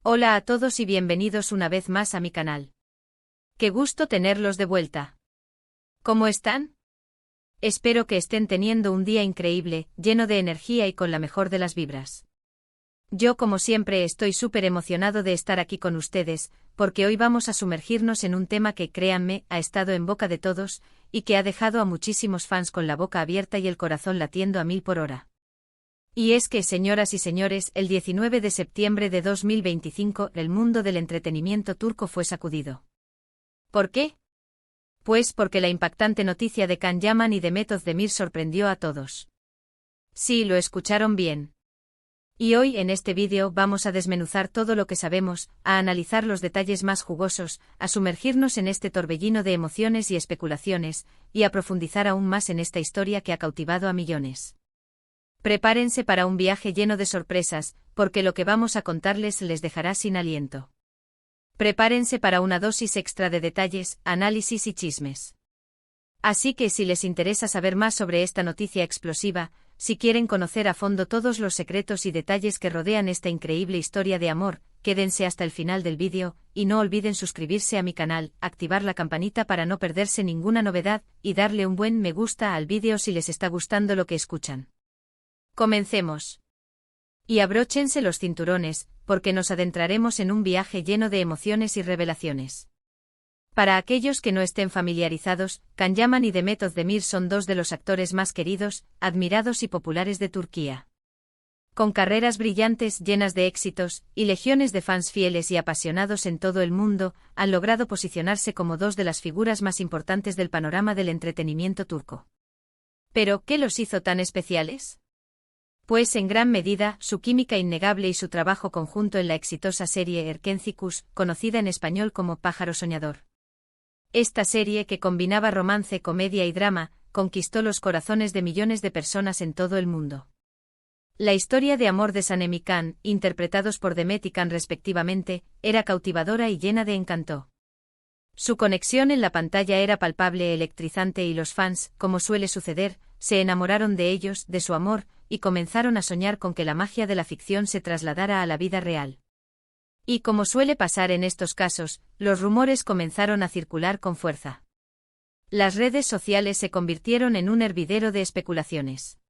Hola a todos y bienvenidos una vez más a mi canal. Qué gusto tenerlos de vuelta. ¿Cómo están? Espero que estén teniendo un día increíble, lleno de energía y con la mejor de las vibras. Yo como siempre estoy súper emocionado de estar aquí con ustedes, porque hoy vamos a sumergirnos en un tema que, créanme, ha estado en boca de todos, y que ha dejado a muchísimos fans con la boca abierta y el corazón latiendo a 1000 por hora. Y es que, señoras y señores, el 19 de septiembre de 2025, el mundo del entretenimiento turco fue sacudido. ¿Por qué? Pues porque la impactante noticia de Can Yaman y Demet Özdemir sorprendió a todos. Sí, lo escucharon bien. Y hoy en este vídeo vamos a desmenuzar todo lo que sabemos, a analizar los detalles más jugosos, a sumergirnos en este torbellino de emociones y especulaciones, y a profundizar aún más en esta historia que ha cautivado a millones. Prepárense para un viaje lleno de sorpresas, porque lo que vamos a contarles les dejará sin aliento. Prepárense para una dosis extra de detalles, análisis y chismes. Así que si les interesa saber más sobre esta noticia explosiva, si quieren conocer a fondo todos los secretos y detalles que rodean esta increíble historia de amor, quédense hasta el final del vídeo, y no olviden suscribirse a mi canal, activar la campanita para no perderse ninguna novedad, y darle un buen me gusta al vídeo si les está gustando lo que escuchan. Comencemos. Y abróchense los cinturones, porque nos adentraremos en un viaje lleno de emociones y revelaciones. Para aquellos que no estén familiarizados, Can Yaman y Demet Özdemir son dos de los actores más queridos, admirados y populares de Turquía. Con carreras brillantes llenas de éxitos, y legiones de fans fieles y apasionados en todo el mundo, han logrado posicionarse como dos de las figuras más importantes del panorama del entretenimiento turco. ¿Pero qué los hizo tan especiales? Pues en gran medida, su química innegable y su trabajo conjunto en la exitosa serie Erkencikus, conocida en español como Pájaro Soñador. Esta serie, que combinaba romance, comedia y drama, conquistó los corazones de millones de personas en todo el mundo. La historia de amor de Sanem y Can, interpretados por Demet y Can respectivamente, era cautivadora y llena de encanto. Su conexión en la pantalla era palpable, electrizante y los fans, como suele suceder, se enamoraron de ellos, de su amor, y comenzaron a soñar con que la magia de la ficción se trasladara a la vida real. Y como suele pasar en estos casos, los rumores comenzaron a circular con fuerza. Las redes sociales se convirtieron en un hervidero de especulaciones.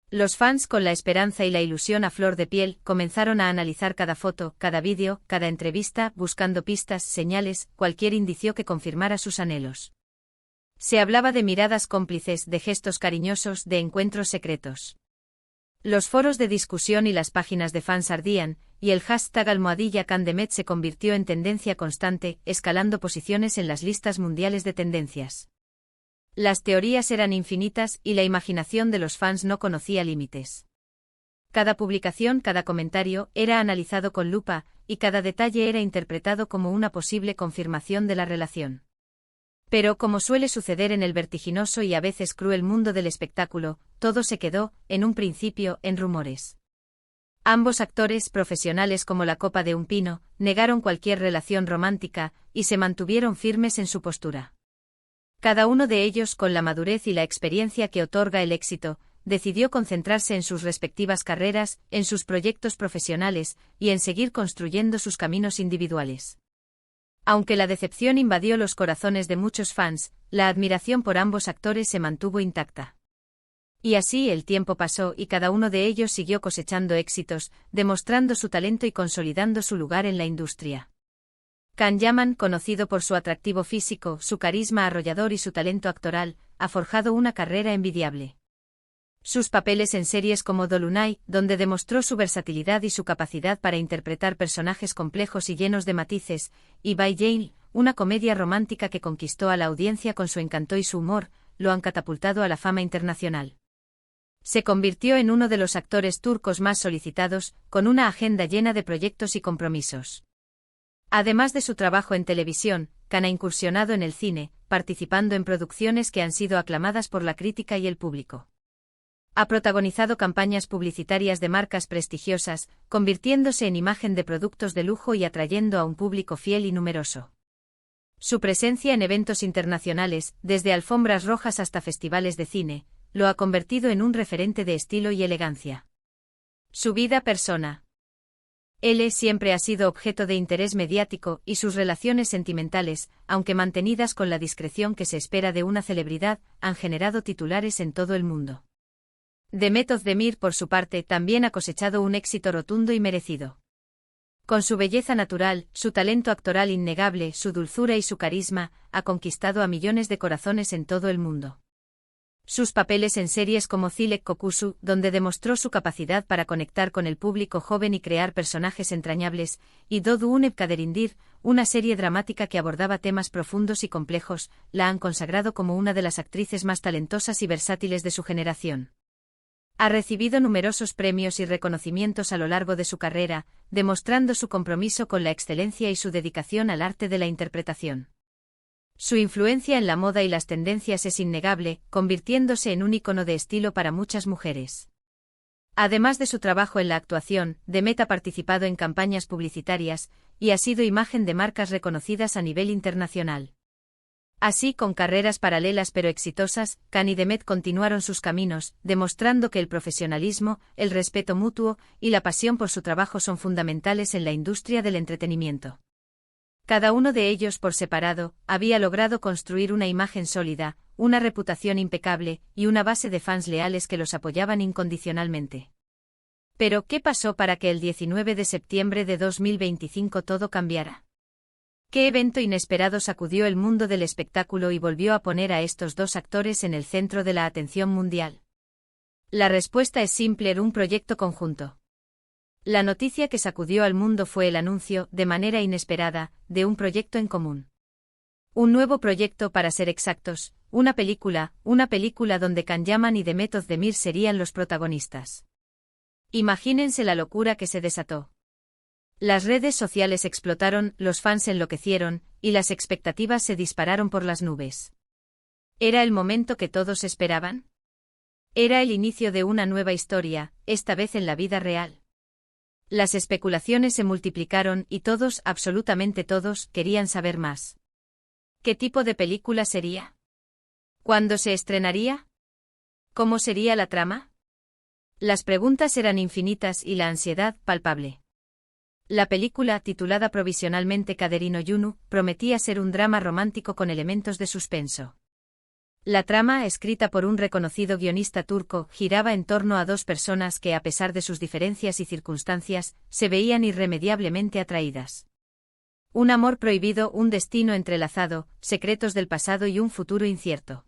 Los fans, con la esperanza y la ilusión a flor de piel, comenzaron a analizar cada foto, cada vídeo, cada entrevista, buscando pistas, señales, cualquier indicio que confirmara sus anhelos. Se hablaba de miradas cómplices, de gestos cariñosos, de encuentros secretos. Los foros de discusión y las páginas de fans ardían, y el hashtag #CanDemet se convirtió en tendencia constante, escalando posiciones en las listas mundiales de tendencias. Las teorías eran infinitas y la imaginación de los fans no conocía límites. Cada publicación, cada comentario, era analizado con lupa, y cada detalle era interpretado como una posible confirmación de la relación. Pero como suele suceder en el vertiginoso y a veces cruel mundo del espectáculo, todo se quedó, en un principio, en rumores. Ambos actores, profesionales como la copa de un pino, negaron cualquier relación romántica, y se mantuvieron firmes en su postura. Cada uno de ellos, con la madurez y la experiencia que otorga el éxito, decidió concentrarse en sus respectivas carreras, en sus proyectos profesionales, y en seguir construyendo sus caminos individuales. Aunque la decepción invadió los corazones de muchos fans, la admiración por ambos actores se mantuvo intacta. Y así el tiempo pasó y cada uno de ellos siguió cosechando éxitos, demostrando su talento y consolidando su lugar en la industria. Can Yaman, conocido por su atractivo físico, su carisma arrollador y su talento actoral, ha forjado una carrera envidiable. Sus papeles en series como Dolunay, donde demostró su versatilidad y su capacidad para interpretar personajes complejos y llenos de matices, y Bay Jail, una comedia romántica que conquistó a la audiencia con su encanto y su humor, lo han catapultado a la fama internacional. Se convirtió en uno de los actores turcos más solicitados, con una agenda llena de proyectos y compromisos. Además de su trabajo en televisión, Can ha incursionado en el cine, participando en producciones que han sido aclamadas por la crítica y el público. Ha protagonizado campañas publicitarias de marcas prestigiosas, convirtiéndose en imagen de productos de lujo y atrayendo a un público fiel y numeroso. Su presencia en eventos internacionales, desde alfombras rojas hasta festivales de cine, lo ha convertido en un referente de estilo y elegancia. Su vida persona. Él siempre ha sido objeto de interés mediático y sus relaciones sentimentales, aunque mantenidas con la discreción que se espera de una celebridad, han generado titulares en todo el mundo. Demet Özdemir, por su parte, también ha cosechado un éxito rotundo y merecido. Con su belleza natural, su talento actoral innegable, su dulzura y su carisma, ha conquistado a millones de corazones en todo el mundo. Sus papeles en series como Zilek Kokusu, donde demostró su capacidad para conectar con el público joven y crear personajes entrañables, y Doğduğun Kaderindir, una serie dramática que abordaba temas profundos y complejos, la han consagrado como una de las actrices más talentosas y versátiles de su generación. Ha recibido numerosos premios y reconocimientos a lo largo de su carrera, demostrando su compromiso con la excelencia y su dedicación al arte de la interpretación. Su influencia en la moda y las tendencias es innegable, convirtiéndose en un icono de estilo para muchas mujeres. Además de su trabajo en la actuación, Demet ha participado en campañas publicitarias y ha sido imagen de marcas reconocidas a nivel internacional. Así, con carreras paralelas pero exitosas, Can y Demet continuaron sus caminos, demostrando que el profesionalismo, el respeto mutuo y la pasión por su trabajo son fundamentales en la industria del entretenimiento. Cada uno de ellos por separado, había logrado construir una imagen sólida, una reputación impecable y una base de fans leales que los apoyaban incondicionalmente. Pero, ¿qué pasó para que el 19 de septiembre de 2025 todo cambiara? ¿Qué evento inesperado sacudió el mundo del espectáculo y volvió a poner a estos dos actores en el centro de la atención mundial? La respuesta es simple: un proyecto conjunto. La noticia que sacudió al mundo fue el anuncio, de manera inesperada, de un proyecto en común. Un nuevo proyecto, para ser exactos, una película donde Can Yaman y Demet Özdemir serían los protagonistas. Imagínense la locura que se desató. Las redes sociales explotaron, los fans enloquecieron, y las expectativas se dispararon por las nubes. ¿Era el momento que todos esperaban? Era el inicio de una nueva historia, esta vez en la vida real. Las especulaciones se multiplicaron y todos, absolutamente todos, querían saber más. ¿Qué tipo de película sería? ¿Cuándo se estrenaría? ¿Cómo sería la trama? Las preguntas eran infinitas y la ansiedad palpable. La película, titulada provisionalmente Kaderin Oyunu, prometía ser un drama romántico con elementos de suspenso. La trama, escrita por un reconocido guionista turco, giraba en torno a dos personas que, a pesar de sus diferencias y circunstancias, se veían irremediablemente atraídas. Un amor prohibido, un destino entrelazado, secretos del pasado y un futuro incierto.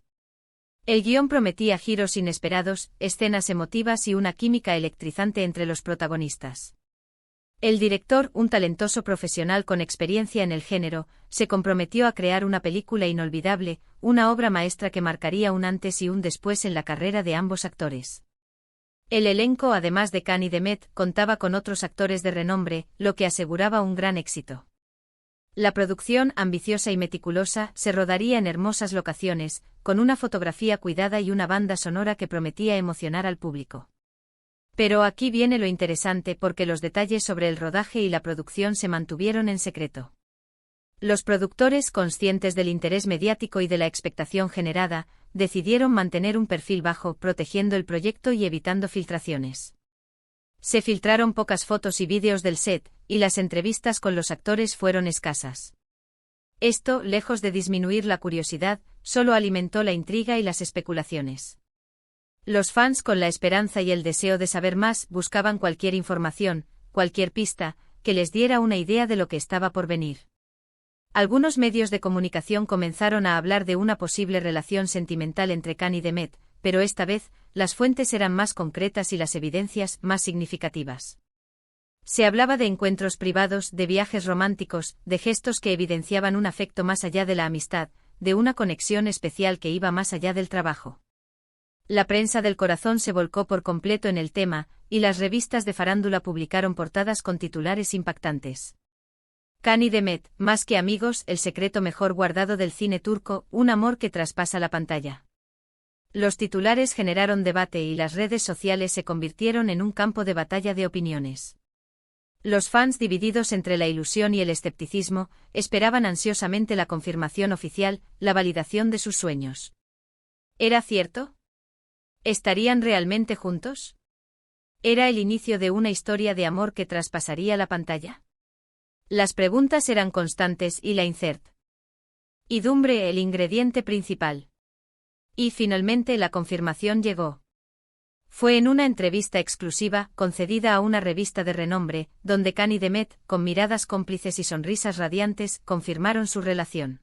El guión prometía giros inesperados, escenas emotivas y una química electrizante entre los protagonistas. El director, un talentoso profesional con experiencia en el género, se comprometió a crear una película inolvidable, una obra maestra que marcaría un antes y un después en la carrera de ambos actores. El elenco, además de Can y Demet, contaba con otros actores de renombre, lo que aseguraba un gran éxito. La producción, ambiciosa y meticulosa, se rodaría en hermosas locaciones, con una fotografía cuidada y una banda sonora que prometía emocionar al público. Pero aquí viene lo interesante, porque los detalles sobre el rodaje y la producción se mantuvieron en secreto. Los productores, conscientes del interés mediático y de la expectación generada, decidieron mantener un perfil bajo, protegiendo el proyecto y evitando filtraciones. Se filtraron pocas fotos y vídeos del set, y las entrevistas con los actores fueron escasas. Esto, lejos de disminuir la curiosidad, solo alimentó la intriga y las especulaciones. Los fans, con la esperanza y el deseo de saber más, buscaban cualquier información, cualquier pista, que les diera una idea de lo que estaba por venir. Algunos medios de comunicación comenzaron a hablar de una posible relación sentimental entre Can y Demet, pero esta vez, las fuentes eran más concretas y las evidencias más significativas. Se hablaba de encuentros privados, de viajes románticos, de gestos que evidenciaban un afecto más allá de la amistad, de una conexión especial que iba más allá del trabajo. La prensa del corazón se volcó por completo en el tema, y las revistas de farándula publicaron portadas con titulares impactantes. Can y Demet, más que amigos, el secreto mejor guardado del cine turco, un amor que traspasa la pantalla. Los titulares generaron debate y las redes sociales se convirtieron en un campo de batalla de opiniones. Los fans, divididos entre la ilusión y el escepticismo, esperaban ansiosamente la confirmación oficial, la validación de sus sueños. ¿Era cierto? ¿Estarían realmente juntos? Era el inicio de una historia de amor que traspasaría la pantalla. Las preguntas eran constantes y la incertidumbre el ingrediente principal. Y finalmente la confirmación llegó. Fue en una entrevista exclusiva, concedida a una revista de renombre, donde Khan y Demet, con miradas cómplices y sonrisas radiantes, confirmaron su relación.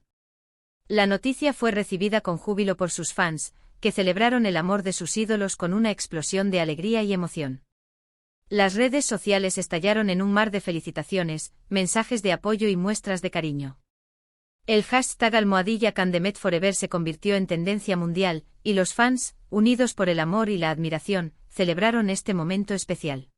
La noticia fue recibida con júbilo por sus fans, que celebraron el amor de sus ídolos con una explosión de alegría y emoción. Las redes sociales estallaron en un mar de felicitaciones, mensajes de apoyo y muestras de cariño. El hashtag #KhanDemetForever se convirtió en tendencia mundial, y los fans, unidos por el amor y la admiración, celebraron este momento especial.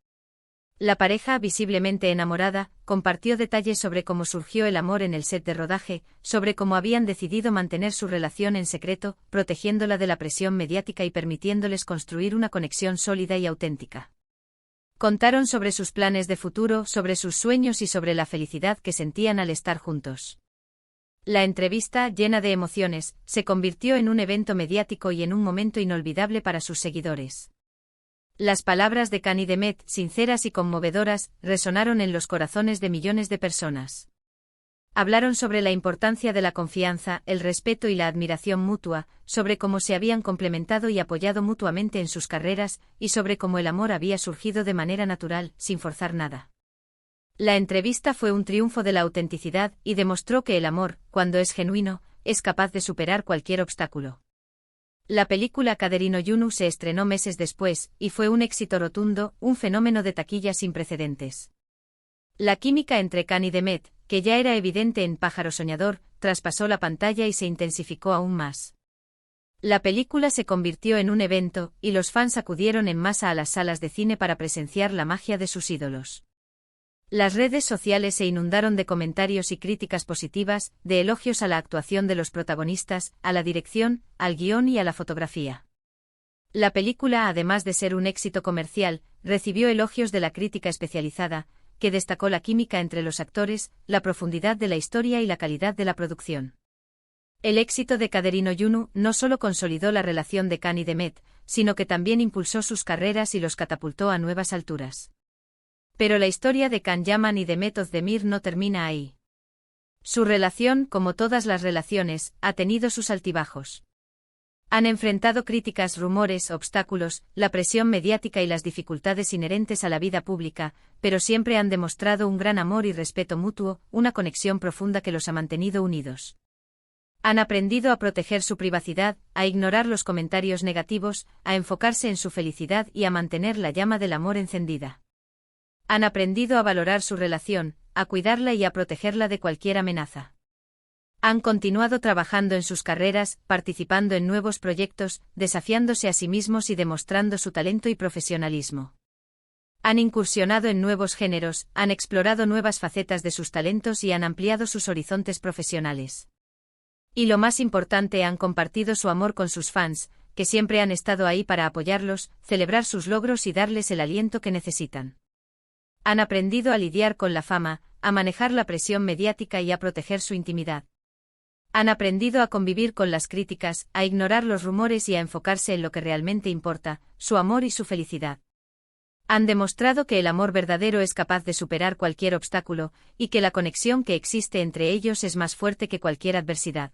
La pareja, visiblemente enamorada, compartió detalles sobre cómo surgió el amor en el set de rodaje, sobre cómo habían decidido mantener su relación en secreto, protegiéndola de la presión mediática y permitiéndoles construir una conexión sólida y auténtica. Contaron sobre sus planes de futuro, sobre sus sueños y sobre la felicidad que sentían al estar juntos. La entrevista, llena de emociones, se convirtió en un evento mediático y en un momento inolvidable para sus seguidores. Las palabras de Khan y Demet, sinceras y conmovedoras, resonaron en los corazones de millones de personas. Hablaron sobre la importancia de la confianza, el respeto y la admiración mutua, sobre cómo se habían complementado y apoyado mutuamente en sus carreras, y sobre cómo el amor había surgido de manera natural, sin forzar nada. La entrevista fue un triunfo de la autenticidad y demostró que el amor, cuando es genuino, es capaz de superar cualquier obstáculo. La película Kaderino Yunu se estrenó meses después, y fue un éxito rotundo, un fenómeno de taquilla sin precedentes. La química entre Khan y Demet, que ya era evidente en Pájaro Soñador, traspasó la pantalla y se intensificó aún más. La película se convirtió en un evento, y los fans acudieron en masa a las salas de cine para presenciar la magia de sus ídolos. Las redes sociales se inundaron de comentarios y críticas positivas, de elogios a la actuación de los protagonistas, a la dirección, al guión y a la fotografía. La película, además de ser un éxito comercial, recibió elogios de la crítica especializada, que destacó la química entre los actores, la profundidad de la historia y la calidad de la producción. El éxito de Kaderino Yunu no solo consolidó la relación de Khan y Demet, sino que también impulsó sus carreras y los catapultó a nuevas alturas. Pero la historia de Can Yaman y Demet Özdemir no termina ahí. Su relación, como todas las relaciones, ha tenido sus altibajos. Han enfrentado críticas, rumores, obstáculos, la presión mediática y las dificultades inherentes a la vida pública, pero siempre han demostrado un gran amor y respeto mutuo, una conexión profunda que los ha mantenido unidos. Han aprendido a proteger su privacidad, a ignorar los comentarios negativos, a enfocarse en su felicidad y a mantener la llama del amor encendida. Han aprendido a valorar su relación, a cuidarla y a protegerla de cualquier amenaza. Han continuado trabajando en sus carreras, participando en nuevos proyectos, desafiándose a sí mismos y demostrando su talento y profesionalismo. Han incursionado en nuevos géneros, han explorado nuevas facetas de sus talentos y han ampliado sus horizontes profesionales. Y lo más importante, han compartido su amor con sus fans, que siempre han estado ahí para apoyarlos, celebrar sus logros y darles el aliento que necesitan. Han aprendido a lidiar con la fama, a manejar la presión mediática y a proteger su intimidad. Han aprendido a convivir con las críticas, a ignorar los rumores y a enfocarse en lo que realmente importa, su amor y su felicidad. Han demostrado que el amor verdadero es capaz de superar cualquier obstáculo, y que la conexión que existe entre ellos es más fuerte que cualquier adversidad.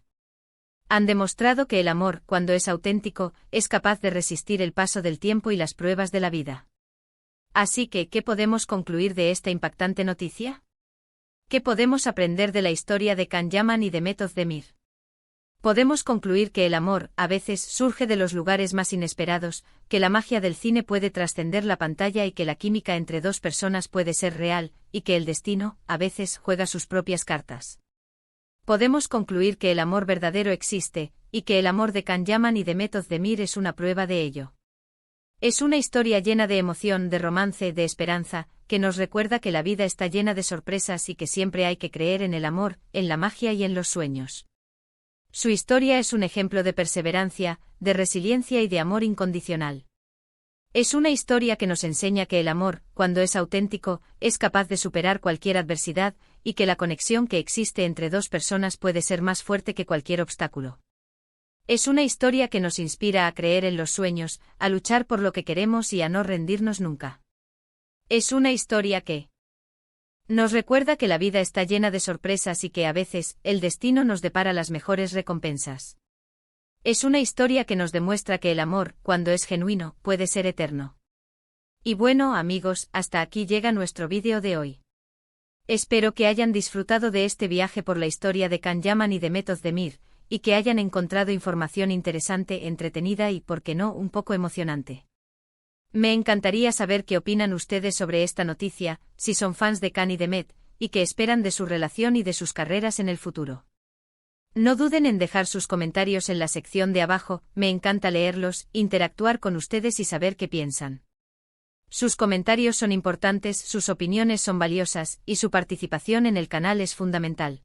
Han demostrado que el amor, cuando es auténtico, es capaz de resistir el paso del tiempo y las pruebas de la vida. Así que, ¿qué podemos concluir de esta impactante noticia? ¿Qué podemos aprender de la historia de Can Yaman y Demet Özdemir? Podemos concluir que el amor, a veces, surge de los lugares más inesperados, que la magia del cine puede trascender la pantalla y que la química entre dos personas puede ser real, y que el destino, a veces, juega sus propias cartas. Podemos concluir que el amor verdadero existe, y que el amor de Can Yaman y Demet Özdemir es una prueba de ello. Es una historia llena de emoción, de romance, de esperanza, que nos recuerda que la vida está llena de sorpresas y que siempre hay que creer en el amor, en la magia y en los sueños. Su historia es un ejemplo de perseverancia, de resiliencia y de amor incondicional. Es una historia que nos enseña que el amor, cuando es auténtico, es capaz de superar cualquier adversidad, y que la conexión que existe entre dos personas puede ser más fuerte que cualquier obstáculo. Es una historia que nos inspira a creer en los sueños, a luchar por lo que queremos y a no rendirnos nunca. Es una historia que nos recuerda que la vida está llena de sorpresas y que a veces el destino nos depara las mejores recompensas. Es una historia que nos demuestra que el amor, cuando es genuino, puede ser eterno. Y bueno, amigos, hasta aquí llega nuestro vídeo de hoy. Espero que hayan disfrutado de este viaje por la historia de Can Yaman y de Method Demir, y que hayan encontrado información interesante, entretenida y, por qué no, un poco emocionante. Me encantaría saber qué opinan ustedes sobre esta noticia, si son fans de Can y de Met, y qué esperan de su relación y de sus carreras en el futuro. No duden en dejar sus comentarios en la sección de abajo, me encanta leerlos, interactuar con ustedes y saber qué piensan. Sus comentarios son importantes, sus opiniones son valiosas, y su participación en el canal es fundamental.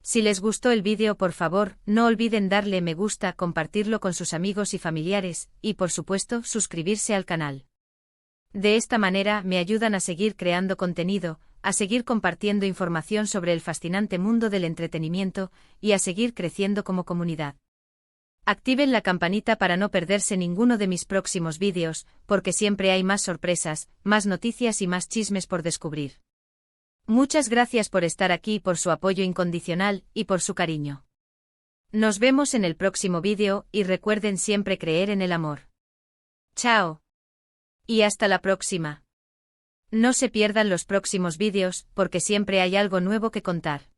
Si les gustó el vídeo, por favor, no olviden darle me gusta, compartirlo con sus amigos y familiares, y por supuesto, suscribirse al canal. De esta manera me ayudan a seguir creando contenido, a seguir compartiendo información sobre el fascinante mundo del entretenimiento, y a seguir creciendo como comunidad. Activen la campanita para no perderse ninguno de mis próximos vídeos, porque siempre hay más sorpresas, más noticias y más chismes por descubrir. Muchas gracias por estar aquí, por su apoyo incondicional, y por su cariño. Nos vemos en el próximo vídeo, y recuerden siempre creer en el amor. Chao. Y hasta la próxima. No se pierdan los próximos vídeos, porque siempre hay algo nuevo que contar.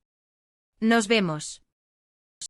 Nos vemos.